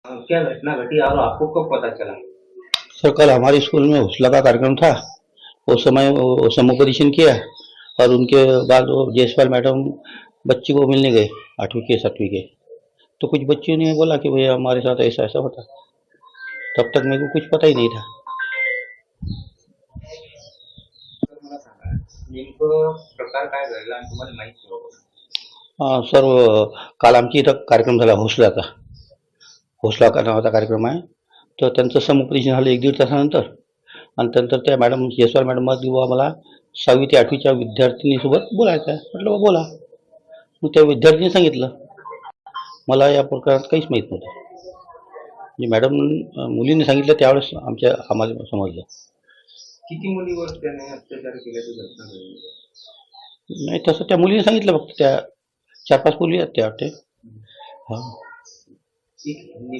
क्या घटना घटी और आपको कब पता चला? सर कल हमारे स्कूल में हौसला का कार्यक्रम था। उस समय वो समुपदेशन किया और उनके बाद वो जयसवाल मैडम बच्ची को मिलने गए 8वीं के 7वीं के। तो कुछ बच्चियों ने बोला कि भैया हमारे साथ ऐसा ऐसा होता। तब तक मेरे को कुछ पता ही नहीं था। तर मला सांगा नेमकं प्रकार काय घडला आणि तुम्हाला माहित नव्हतं? सर काल आमची इथं कार्यक्रम झाला हौसल्याचा. हौसला का नावाचा कार्यक्रम आहे. तर त्यांचं समुपदेशन झालं 1-1.5 तासानंतर. आणि त्यानंतर त्या मॅडम जयस्वाल मॅडम बुवा मला 6वी ते 8वीच्या विद्यार्थिनीसोबत बोलायचं आहे. म्हटलं बा बोला. मग त्या विद्यार्थ्यांनी सांगितलं. मला या प्रकारात काहीच माहीत नव्हतं. म्हणजे मॅडम मुलींनी सांगितलं त्यावेळेस आम्हाला समजलं. किती मुलीवर त्याने अत्याचार केल्याची घटना घडली? नाही तसं त्या मुलीने सांगितलं फक्त त्या 4-5 मुली आहेत त्या वाटते. हां. एक हिंदीमध्ये